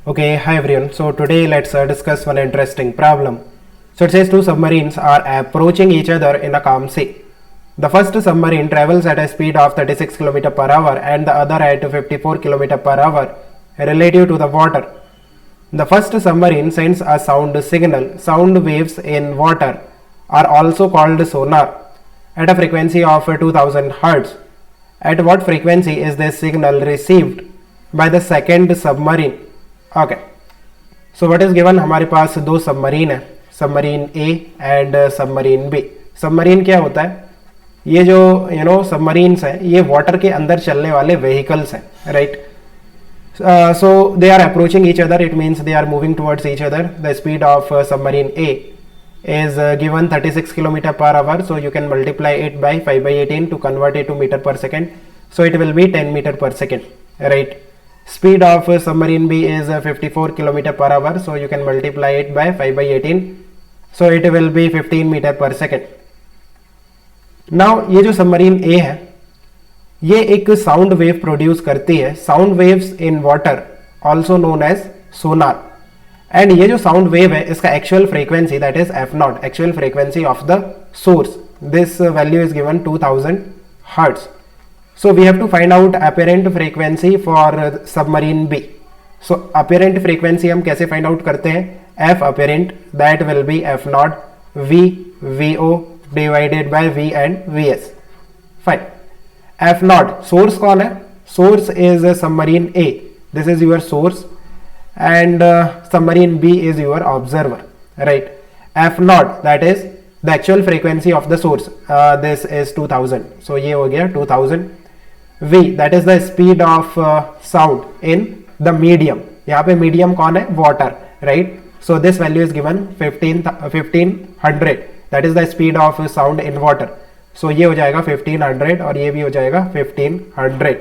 Okay, hi everyone. So today let's discuss one interesting problem. So it says two submarines are approaching each other in a calm sea. The first submarine travels at a speed of 36 km per hour and the other at 54 km per hour relative to the water. The first submarine sends a sound signal. Sound waves in water are also called sonar at a frequency of 2000 Hz. At what frequency is this signal received by the second submarine? Okay so what is given, हमारे पास दो submarine है, submarine A and submarine B. Submarine क्या होता है? ये जो submarines हैं ये वाटर के अंदर चलने वाले व्हीकल्स हैं, right. So they are approaching each other, it means they are moving towards each other. The speed of submarine A is given 36 km per hour, so you can multiply it by 5/18 to convert it to meter per second, so it will be 10 meter per second, right. Speed of submarine B is 54 km per hour, so you can multiply it by 5/18, so it will be 15 meter per second. Now ये जो submarine A है ये एक sound wave produce करती है, sound waves in water also known as sonar. And ये जो sound wave है इसका actual frequency that is F naught, actual frequency of the source, this value is given 2000 hertz. So we have to find out apparent frequency for submarine B. So apparent frequency हम कैसे find out करते हैं? F apparent that will be F naught V VO divided by V and VS. Fine. F naught source कौन है? Source is submarine A. This is your source and submarine B is your observer, right? F naught that is the actual frequency of the source. This is 2000. So ये हो गया 2000. V that is the speed of sound in the medium. यहाँ पे medium कौन है? Water, right? So this value is given 1500. That is the speed of sound in water. So ये हो जाएगा 1500 और ये भी हो जाएगा 1500.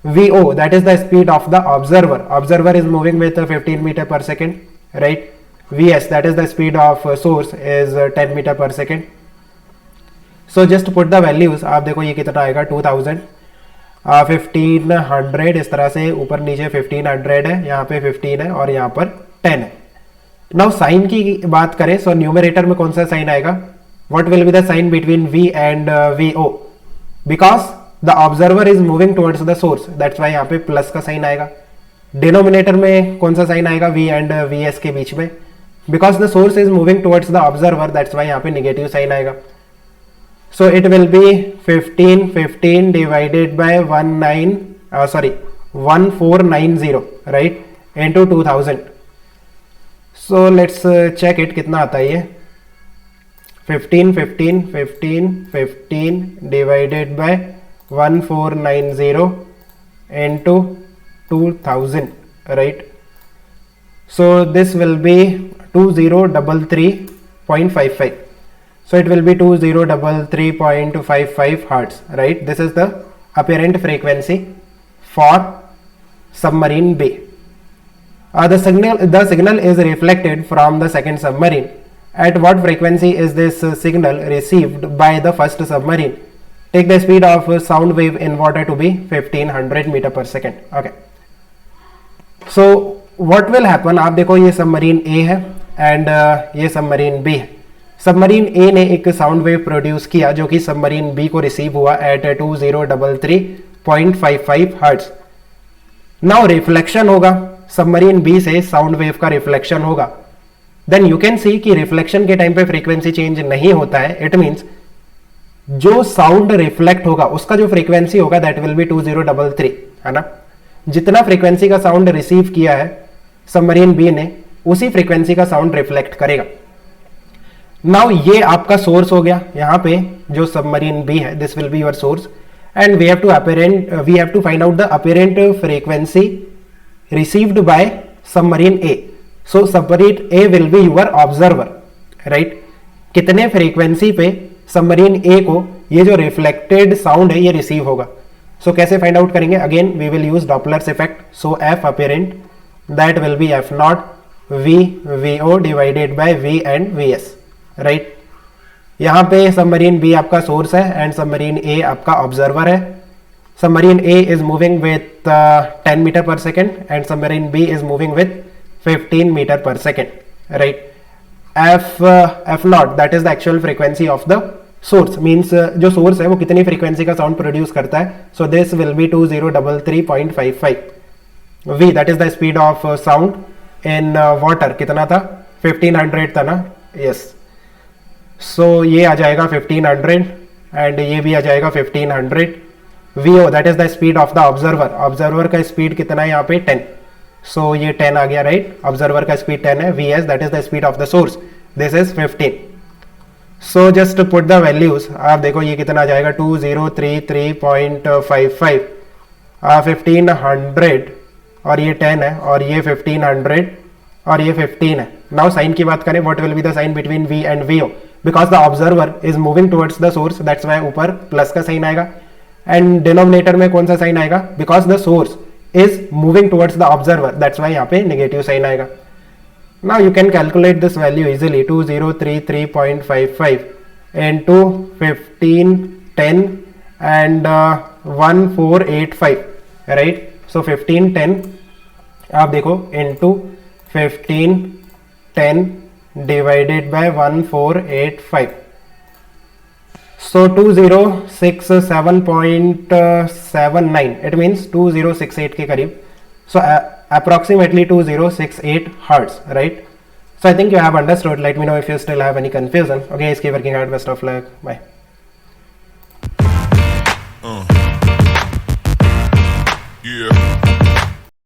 VO that is the speed of the observer. Observer is moving with 15 meter per second, right? VS that is the speed of source is 10 meter per second. So just put the values. आप देखो ये कितना आएगा 2000 1500 इस तरह से ऊपर नीचे 1500 है, यहाँ पे 15 है और यहाँ पर 10 है. नाउ साइन की बात करें, सो न्यूमरेटर में कौन सा साइन आएगा? What will be the sign between V and VO? Because the observer is moving towards the source, that's why यहाँ पे प्लस का साइन आएगा. डिनोमिनेटर में कौन सा साइन आएगा? V एंड VS के बीच में, because the source is moving towards the observer, that's why यहाँ पे निगेटिव साइन आएगा. So it will be 15 divided by 1490, right, into 2000. So let's check it कितना आता है ये. 15 divided by 1490 into 2000, right. So this will be 2033.55. So it will be 2033.55 Hertz, right? This is the apparent frequency for submarine B. The signal is reflected from the second submarine. At what frequency is this signal received by the first submarine? Take the speed of sound wave in water to be 1500 meter per second. Okay. So what will happen? आप देखो ये submarine A है and ये submarine B है. Submarine ए ने एक sound wave produce किया जो कि सबमरीन बी को रिसीव हुआ एट 2033.55 हर्ट्ज. नाउ रिफ्लेक्शन होगा सबमरीन बी से, साउंड वेव का रिफ्लेक्शन होगा. देन यू कैन सी कि रिफ्लेक्शन के टाइम पे फ्रीक्वेंसी चेंज नहीं होता है. इट मींस जो साउंड रिफ्लेक्ट होगा उसका जो फ्रीक्वेंसी होगा दैट विल बी 2033, है ना. जितना फ्रीक्वेंसी का साउंड रिसीव किया है सबमरीन बी ने उसी फ्रीक्वेंसी का साउंड रिफ्लेक्ट करेगा. नाउ ये आपका सोर्स हो गया, यहाँ पे जो सबमरीन बी है this will be your source and we have to find out the apparent frequency received by submarine A. So submarine A will be your observer, right. कितने फ्रीक्वेंसी पे सबमरीन ए को ये जो reflected sound है ये receive होगा. So कैसे find out करेंगे? Again we will use Doppler's effect. So F apparent that will be F naught V VO divided by V and VS, right. यहाँ पे सबमरीन बी आपका सोर्स है and submarine A आपका observer है. Submarine A is moving with 10 meter per second and submarine B is moving with 15 meter per second, right? F naught, that is the actual frequency of the source, means जो source है वो कितनी frequency का sound produce करता है. So this will be 2033.55. V, that is the speed of sound in water, कितना था? 1500 था ना? Yes. So ये आ जाएगा 1500 and ये भी आ जाएगा 1500. VO, that is the speed of the observer. Observer का speed कितना है यहाँ पे? 10. So ये 10 आ गया, right? Observer का speed 10 है. VS, that is the speed of the source. This is 15. So just to put the values, आप देखो ये कितना आ जाएगा? 2033.55. 1500 और ये 10 है और ये 1500 और ये 15 है. Now साइन की बात करें, what will be the sign between V and VO? Because the observer is moving towards the source, that's why ऊपर प्लस का साइन आएगा. एंड डिनोमिनेटर में कौन सा साइन आएगा? Because the source is moving towards the observer, that's why यहाँ पे negative sign आएगा. Now you can calculate this value easily. 2033.55 into 1510 and 1485, right? So 1510 आप देखो into 1510 divided by 1485. So 2067.79, it means 2068 के करीब. So approximately 2068 hertz, right? So I think you have understood. Let me know if you still have any confusion. Okay, keep working hard. Best of luck. Bye. Yeah.